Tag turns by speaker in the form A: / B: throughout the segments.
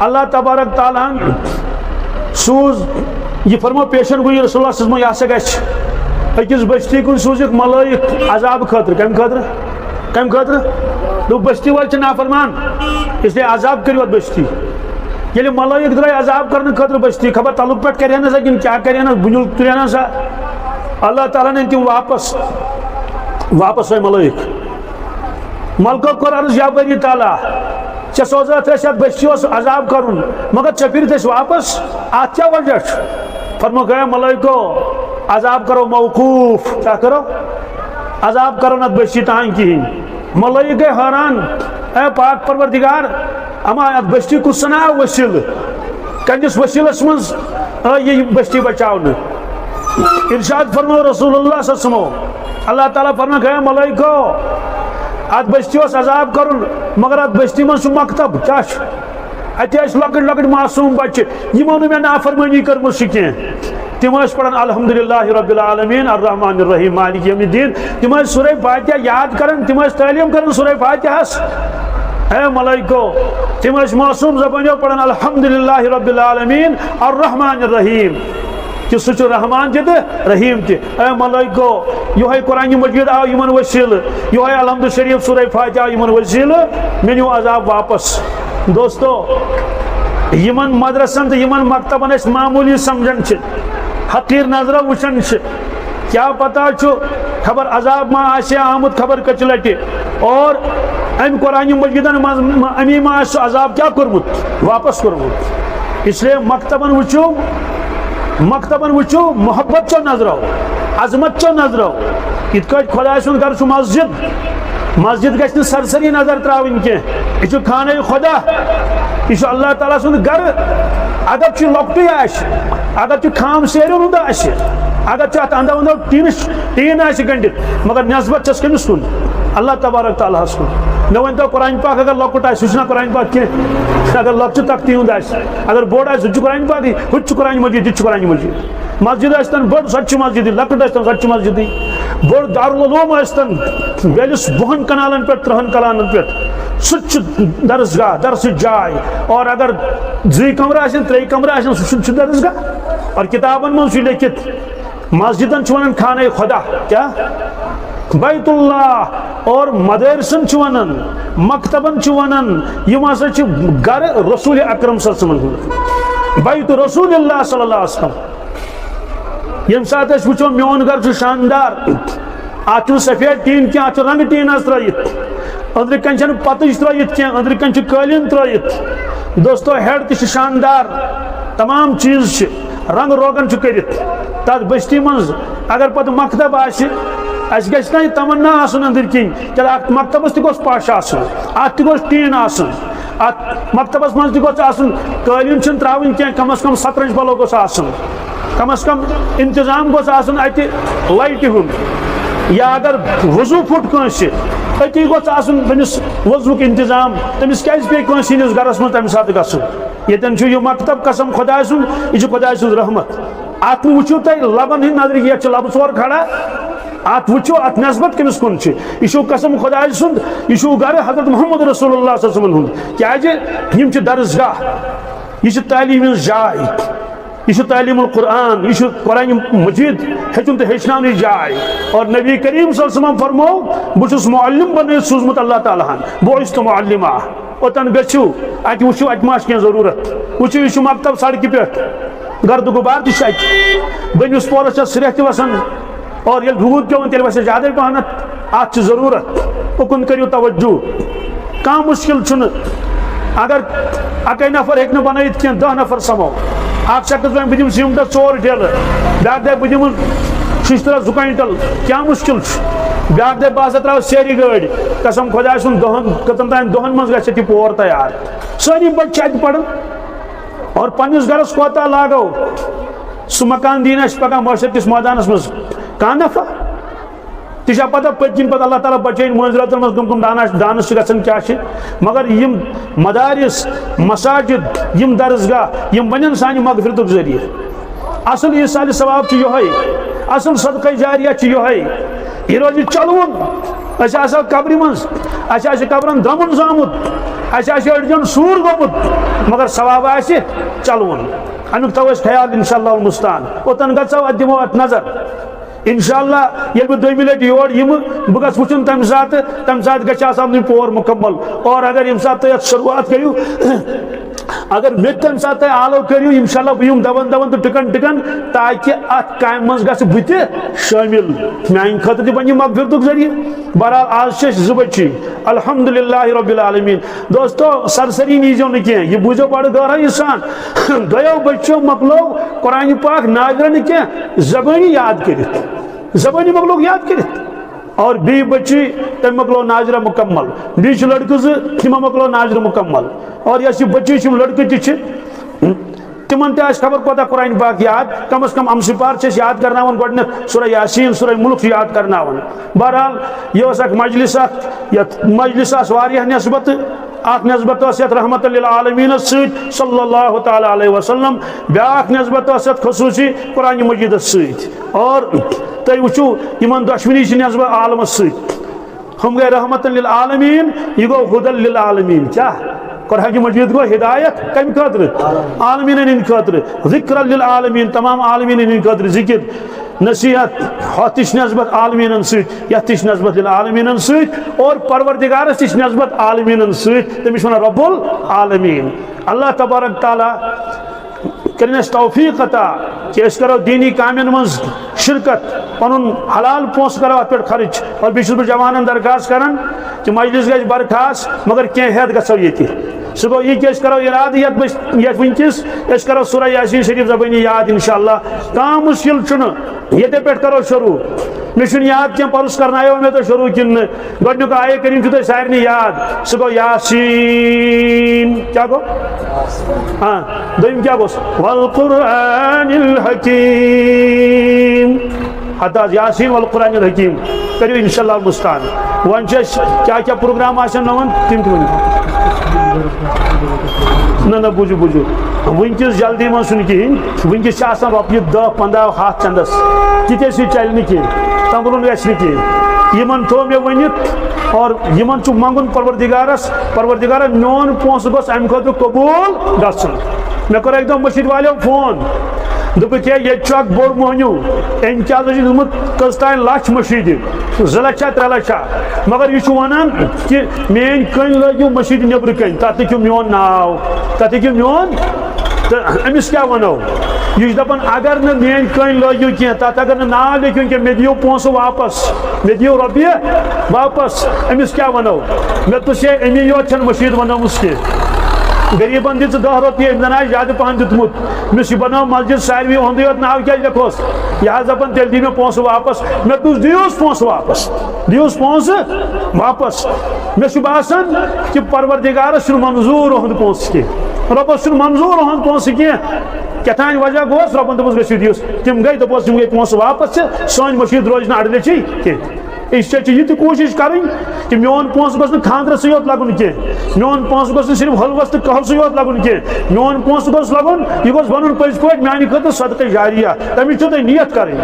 A: اللہ تبارک تعالیٰ سوز یہ فرمو پیشن گوئی رسول اللہ صلی اللہ علیہ وسلم اکس بستی کن سوزک ملائک عذاب خاطر کم خاطر دو بستی وال نافرمان اس لیے عذاب کریو بستی یل ملائک درائے عذاب کرنے خاطر بستی خبر تعلق پٹ کرے نا سا کن کیا کرے نا بنیل ترے نا سا اللہ تعالیٰ نے تم واپس ہوئے ملائک ملکو کور عرض یا بری تعالیٰ چھ سوزا تھے شاید بستی عذاب کرن مگر چپیر تھے واپس آت کیا وجہ فرمو گیا ملائکو عذاب کرو موقوف کیا کرو عذاب کرو نت بستی تہان کی ملائک گئے حیران اے پاک پروردگار اما ات بستی کو سنا وسیل کنجس وسیلس منز یہ بستی بچاؤن ارشاد فرمو رسول اللہ صلی اللہ علیہ وسلم اللہ تعالیٰ فرمو گیا ملائکو ات بستی عذاب کرن مگر ات بستی من سو مکتب کیا اتہ لکٹ معصوم بچہ یمو نہ نافرمانی کرم کی تم پڑھان الحمدللہ رب العالمین الرحمن الرحیم مالک یوم الدین تم سورہ فاتحہ یاد کرن تم تعلیم کرن سورہ فاتحہ اے ملائکو تم معصوم زبانیو پڑھان الحمدللہ رب العالمین الرحمن الرحیم کہ سچ رحمان تہ رحیم تہ اے ملائکو یہ قرآن مجید آو یمن وسیل یہ الحمد شریف سورہ فاتحہ آو یمن وسیل منیو عذاب واپس دوستو یمن مدرسن تو یمن مکتبن اس معمولی سمجھن حقیر نظر وچن کیا پتہ خبر عذاب ما آسے آمد خبر کچ لٹہ اور ام قرآن مجیدن امی ما عذاب کیا کرمت واپس کرمت اس لیے مکتبن وچو محبت چو نظرو عظمت چو نظرو ات کٹ خدا سن گھر مسجد گھن سرسری نظر تراؤن کی یہ خانہ خدا یہ اللہ تعالیٰ سن گھر اگر لۄکٹُے آسہِ اگر خام سیرن ہُنٛد آسہِ اگر ات اندو اندو ٹین آسہِ گنڈِتھ مگر نسبت چھس کٔمِس کُن اللہ تبارک تعالیٰ ہس کُن مے ؤنۍتو قرآن پاک اگر لۄکُٹ آسہِ سُہ چھُنا قرآن پاک کینٛہہ اگر لۄکچہِ تختی ہُنٛد آسہِ اگر بوٚڑ آسہِ سُہ چھُ قرآن پاکٕے ہُہ تہِ چھُ قرآن مجیٖد یہِ تہِ چھُ قرآن مجیٖد مسجد ٲسۍتن بٔڑ سۄ تہِ چھِ مسجدٕے لۄکٕٹ ٲسۍتن سۄ تہِ چھِ مسجدٕے بوٚڑ دارالعلوم ٲسۍتن بیلِس 2 کنالن پٮ۪ٹھ 3 کنالن پٮ۪ٹھ سُہ تہِ چھُ درسگاہ درسٕچ جاے اور اگر 2 کمرٕ آسن 3 کمرٕ آسن سُہ چھُ درسگاہ اور کتابن منٛز چھُ لیکھِتھ مسجدن چھُ ونان خانہ خدا کیا بیت اللہ اور مدرسن چھُ ونان مکتبن چھُ ونان یم ہسا چھِ گھر رسول اکرم صلی اللہ علیہ وسلم بیت رسول اللہ صلی اللہ علیہ وسلم یم سات أسۍ وٕچھو میون گھر چھُ شاندار اتھ چھُ سفید ٹیٖن کینٛہہ اتھ چھُ رنگہٕ ٹیٖن حظ ترٲیِتھ أنٛدرٕ کَنۍ چھنہٕ پتٕج ترٲیِتھ کینٛہہ أنٛدرٕ کَنۍ چھُ قٲلیٖن ترٲیِتھ دوستو ہیڈ تہِ چھُ شاندار تمام چیٖز چھِ رنگ روغن چھُ کٔرِتھ تتھ بستی منٛز اگر پتہٕ مکتب آسہِ اس گژھِ نہ تمنا آسُن أنٛدرۍ کِنۍ کیٛازِ اتھ مکتبس تہِ گوٚژھ پش آسُن اتھ تہِ گوٚژھ ٹیٖن آسُن اتھ مکتبس منٛز تہِ گوٚژھ آسُن قٲلیٖن چھُنہٕ ترٛاوٕنۍ کینٛہہ کم از کم سترنج پلو گوٚژھ آسُن کم از کم انتظام گوٚژھ آسُن اتہِ لایٹہِ ہُنٛد یا اگر وضوٗ پھُٹ کٲنٛسہِ أتی گوٚژھ آسُن تٔمِس وضوٗک انتظام تٔمِس کیٛازِ پیٚیہِ کٲنٛسہِ ہٕنٛدِس گرس منٛز تمہِ ساتہٕ گژھُن ییٚتٮ۪ن چھُ یہِ مکتب قسم خۄداے سُنٛد یہِ چھُ خۄداے سُنٛد رحمت اتھ وٕچھِو تُہۍ لبن ہٕنٛدۍ نظرِ یتھ چھِ لبہٕ ژور کھڑا ات وٕچھِو اتھ نسبت کٔمِس کُن چھِ یہِ چھُ قسم خۄداے سُنٛد یہِ چھُ گرٕ حضرت محمد رسول اللہ صلی اللہ علیہ وسلم ہُنٛد کیٛازِ یِم چھِ درسگاہ یہ چھِ تعلیٖم ہٕنٛز جاے یہ چھُ تعلیٖم القرآن یہ چھُ قرآن مجیٖد ہیٚچھُن تہٕ ہیٚچھناونٕچ جاے اور نبی کریم صلی اللہ علیہ وسلم فرمو بہٕ چھُس معلم بنٲیِتھ سوٗزمُت اللہ تعالیٰ ہن بعثتُ معلما اوٚتن گٔژھِو اتہِ وٕچھِو اتہِ ما آسہِ کینٛہہ ضروٗرت وٕچھِو یہِ چھُ مکتب سڑکہِ پٮ۪ٹھ گردٕ غُبار تہِ چھُ اتہِ بٔنِمِس پورس چھِ سرٛیٚح تہِ وسان اور ییٚلہِ روٗد پیوٚوُن تیٚلہِ وسہِ زیادَے پہنتھ اتھ چھِ ضروٗرت اُکُن کٔرِو توجہ کانٛہہ مُشکل چھُنہٕ اگر اَکے نفر ہیٚکہِ نہٕ بنٲیِتھ کینٛہہ 10 نفر سمو اکھ شخص وۄنۍ بہٕ دِمہٕ سیٖمٹس 4 ڈیلہٕ بیٛاکھ دپہِ بہٕ دِمہٕ شیشتٕرس 2 کوینٹل کیٛاہ مُشکل چھُ بیٛاکھ دپہِ بہٕ ہسا ترٛاوٕ سیرِ گٲڑۍ قسم خۄداے سُنٛد 10 کٔژن تام دۄہن منٛز گژھِ یہِ پور تیار سٲری بچہِ چھِ اتہِ پران اور پننِس گرس کوتاہ لاگو سُہ مکان دِیٖن اَسہِ پگاہ معاشر کِس مٲدانس منٛز کانٛہہ نفع تہِ چھا پتہ پٔتۍ کِنۍ پتہٕ اللہ تعالیٰ بچٲیِن مٲنٛزراتن منٛز کٕم دانس چھِ گژھان کیٛاہ چھِ مگر یِم مدارس مساجد یِم درسگاہ یِم بنن سانہِ مغفرتُک ذٔریعہٕ اصل ایٖصالہِ ثواب چھُ یِہوٚے اصل صدقے جاریہ چھُ یِہوٚے یہِ روزِ چلوُن أسۍ آسو قبرِ منٛز اَسہِ آسہِ قبرن درٛمُن زامُت اچھا اڑجن سور گومت مگر ثواب آسہ چلون امیک تھو خیال انشاءاللہ المستعان اوتن گژھو ات دمو ات نظر انشاءاللہ یل بہ دویمہ لٹہ یور یم بہ گژھ وچھن تمہ سات گژھِ آسن پور مکمل اور اگر یم سات تُہۍ اتھ شروعات کٔرِو اگر مے تمہ سات تُہۍ آلو کٔرِو انشاءاللہ بہ یم دون تو ٹکن تاکہ ات کامہ منٛز گژھِ بہ تہِ شٲمِل میانہ خٲطرٕ تہِ بنہِ مغفرتُک ذریعہ بہرحال آز چھِ زٕ بچی الحمدللہ رب العالمین دوستو سرسری نیزیو نہ کینٛہہ یہ بوٗزِو بڑٕ گہرٲیی سان دۄیو بچو مکلو قرآن پاک ناظرہ نہ کینٛہہ زبٲنی یاد کٔرِتھ زبانی مکلوگ یاد کرت اور بی بچی تم مکلو ناظرہ مکمل بیچ لڑکہ تم مکلو ناظرہ مکمل اور یہ بچی چم لڑکہ تہ تمن تہ خبر پتہ قرآن پاک یاد کم از کم امسپار چھ یاد کرناون گۄڈنیتھ سورہ یاسین سورہ ملک یاد کرناون بہرحال یہ اک مجلس یت مجلس واریاہ نسبت اخ نسبت یت رحمت للعالمین ست صلی اللہ تعالی علیہ وسلم بیاکھ نسبت یت خصوصی قرآن مجید ست اور تُہۍ وٕچھِو یمن دۄشوٕنی چھِ نسبت عالمس ست ہم گئے رحمت للعالمین یہ گو ہدى للعالمین کیا قرآن مجید گو ہدایت کم خاطر عالمین ہند خاطر ذکر للعالمین تمام عالمین ہند خاطر ذکر نصیحت ہتھ نسبت عالمین ست یتھ نسبت للعالمین ست اور پروردگارس تہ نسبت عالمین ست تمس ونان رب العالمین اللہ تبارک تعالی کرنس توفیق عطا کہ اس کرو دینی کامین منز شرکت پنن حلال پونس کرو ات پہ خرچ اور بیس بہ جوانن درخواست کران کہ مجلس گژھِ برخاست مگر کینٛہہ ہیٚتھ گژھو ییٚتہِ سُہ گوٚو یہِ کہِ أسۍ کرو ارادٕ یتھ وٕنکیٚس أسۍ کرو سورہ یاسین شریف زبٲنی یاد انشاءاللہ کانٛہہ مشکل چھُنہٕ ییٚتے پٮ۪ٹھ کرو شروع مےٚ چھُنہٕ یاد کینٛہہ پرُس کرنایو مےٚ تۄہہِ شروع کِنہٕ نہٕ گۄڈنیُک آیے کریٖم چھُ تۄہہِ سارنٕے یاد سُہ گوٚو یاسین کیٛاہ گوٚو ہاں دوٚیِم کیٛاہ گوٚس والقرآن الحکیم حتى یاسین والقرآن الحکیم کریو انشاءاللہ المستعان ون کیا پروگرام آسن نون تم تہ نہ بوجو ونکس جلدی من سن کہین ونکس رۄپیہِ 10-15 ہاتھ چندس تیتہِ سۭتۍ چلہِ نہٕ کینٛہہ تنگلُن گژھِ نہٕ کینٛہہ یمن تھوٚو مےٚ ؤنِتھ اور یمن چھُ منگُن پروردگارا میون پونسہٕ گوٚژھ امہِ خٲطرٕ قبوٗل گژھُن مےٚ کوٚر اکہِ دۄہ مٔشیٖد والیو فون دوٚپُکھ ہے ییٚتہِ چھُ اکھ بوٚڑ مۄہنیوٗ أمۍ کیٛاہ چھُ دیُتمُت کٔژ تانۍ لچھ مٔشیٖدِ 2 لچھ 3 لچھ مگر یہِ چھُ ونان کہِ میٲنۍ کٔنۍ لٲگِو مٔشیٖدِ نیٚبرٕ کَنۍ تتھ لیکھِو میون ناو تتھ لیکھِو میون تہٕ أمِس کیٛاہ وَنو یہ دپان اگر نہ میٲنۍ کٔنۍ لٲگِو کینٛہہ تتھ اگر نہٕ ناو لیکھِو کینٛہہ مےٚ دِیِو پونسہٕ واپس مےٚ دِیِو رۄپیہِ واپس أمِس کیٛاہ وَنو مےٚ دوٚپُس ہے امی یوت چھنہٕ مٔشیٖد بنٲومٕژ کینٛہہ غریبن دِ 10 رۄپیہِ أمۍ زن آسہِ زیادٕ پہن دیُتمُت مےٚ چھُ بنٲو مسجد ساروی اُہُنٛدُے یوت ناو کیٛازِ لیکھوس یہِ حظ دپان تیٚلہِ دِ مےٚ پونسہٕ واپس مےٚ دوٚپُس دِیوٗس پونسہٕ واپس دِیوٗس پونسہٕ واپس مےٚ چھُ باسان کہِ پروردگارس چھُنہٕ منظوٗر اُہُنٛد پونسہٕ کینٛہہ رۄبس چھُنہٕ منظوٗر اُہُنٛد پونسہٕ کینٛہہ کیٛاتھانۍ وجہ گوس رۄبن دوٚپُس گٔژھِو دِیوٗس تِم گٔے دوٚپُس یِم گٔے پونسہٕ واپس تہٕ سٲنۍ مٔشیٖد روزِ نہٕ اڑلیٚچی کینٛہہ اس سے یہ کوشش کریں کہ میون پونسہٕ گوٚژھ نہٕ خاندرس یوت لگُن کینٛہہ میون پونسہٕ گوٚژھ نہٕ صرف حلوس تہٕ کہوسٕے یوت لگُن کینٛہہ میون پونسہٕ گوٚژھ لگُن یہِ گوٚژھ بنُن پٔزۍ پٲٹھۍ میانہِ خٲطرٕ صدقہ جاریہ تمِچ چھو تۄہہِ نیت کرٕنۍ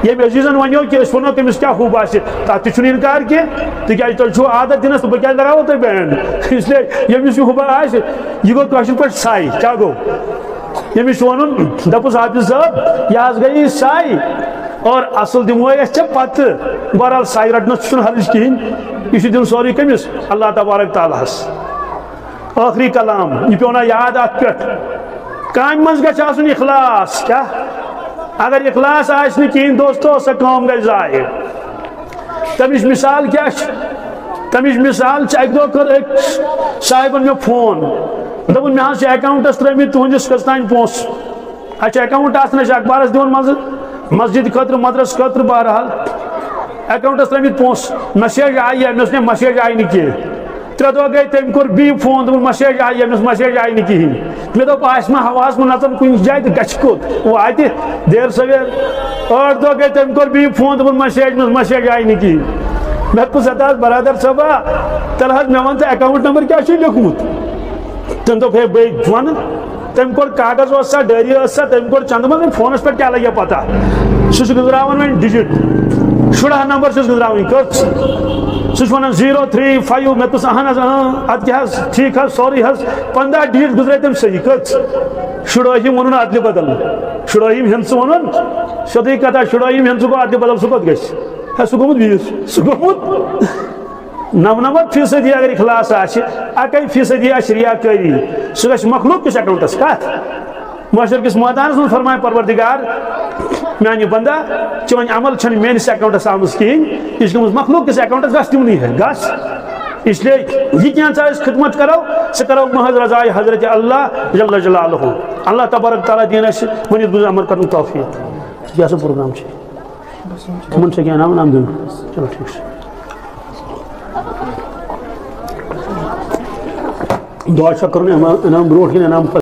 A: ییٚمہِ عزیٖزن ونیو کہِ أسۍ ونو تٔمِس کیٛاہ ہُہ باسہِ تتھ تہِ چھُنہٕ انکار کینٛہہ تِکیٛازِ تۄہہِ چھُو عادت دِنس تہٕ بہٕ کیٛازِ لگاوو تۄہہِ بینٛڈ اسلیے ییٚمِس یہِ ہُبا آسہِ یہِ گوٚو کٲشِر پٲٹھۍ ساے کیٛاہ گوٚو ییٚمِس چھُ ونُن دپُس حافظ صٲب یہِ حظ گٔیے ساے اور اصل دموے اچھا پتہ بہرحال ساے رٹنس چھُنہٕ حرج کہیٖنۍ یہِ چھُ دیُن سورُے کٔمِس اللہ تبارک تعالیٰ ہس ٲخری کلام یہِ پیوٚو یاد اتھ پٮ۪ٹھ کامہِ منٛز گژھِ آسُن اخلاص کیٛاہ اگر اخلاص آسہِ نہٕ کہیٖنۍ دوستو سۄ کٲم گژھِ ضایع تمِچ مثال کیٛاہ چھِ تمِچ مثال چھِ اکہِ دۄہ کٔر أکۍ صاحبن مےٚ فون دوٚپُن مےٚ حظ چھِ اکاونٹس ترٲمٕتۍ تُہنٛدِس کٔژ تانۍ پونسہٕ اَسہِ چھِ اکاونٹ آسان أسۍ چھِ اخبارس دِوان منٛزٕ مسجد خاطر مدرس خاطر بہرحال اکاؤنٹس ترٲمٕتۍ پونسہٕ مسیج آیہِ أمِس نہٕ مسیج آیہِ نہٕ کینٛہہ 3 دۄہ گٔے تٔمۍ کوٚر بیٚیہِ فون دوٚپُن مسیج آیہِ أمِس مسیج آیہِ نہٕ کِہیٖنۍ مےٚ دوٚپ آسہِ ما ہواہس منٛز نژان کُنہِ جایہِ تہٕ گژھِ کوٚت واتہِ دیر سویر 8 دۄہ گٔے تٔمۍ کوٚر بیٚیہِ فون دوٚپُن مسیج أمِس مسیج آیہِ نہٕ کِہیٖنۍ مےٚ دوٚپُس ہتا حظ برادر صٲبا تیٚلہِ حظ مےٚ وَن ژٕ اکاؤنٹ نمبر کیٛاہ چھُے لیوٚکھمُت تٔمۍ دوٚپ ہے بہٕ وَنہٕ تٔمۍ کوٚر کاغذ اوس سا ڈٲری ٲس سا تٔمۍ کوٚر چندٕ منٛز فونس پٮ۪ٹھ کیٛاہ لگہِ پتہ سُہ چھُ گٔنٛزراوان وۄنۍ ڈِجِٹ 16 نمبر چھُس گٔنٛزراوٕنۍ کٔژ سہ 0 3 5 میں تو اہن اد کیا ٹھیک سوری 15 ڈیٹ گزرے تم صحیح کت شڑوہم ون عدل بدل شڑوہم ہند ون سیودی کتھا شڑوہم ہند گو عدل بدل سہ کت گھس سہ گومت 20 سہ گومت 99% اگر اخلاص آ1% آ ریاکاری سہ گھس مخلوق کس اکاؤنٹس کت معاشر کس میدانس من فرمائے پروردگار میانہ بندہ چون عمل چھن میانس اکاؤنٹس آمز کہین یہ گمز مخلوق کس اکاؤنٹس گھس تمنی ہے گھس اس لیے یہ کیا خدمت کرو سہ کرو محض رضائے حضرت اللہ جل جلالہ اللہ تبارک تعالیٰ دین اس ونت بز عمل کرن توفیق یہ پروگرام تمن سے کیا نام دن چلو ٹھیک دعا کرن انعام برو انعام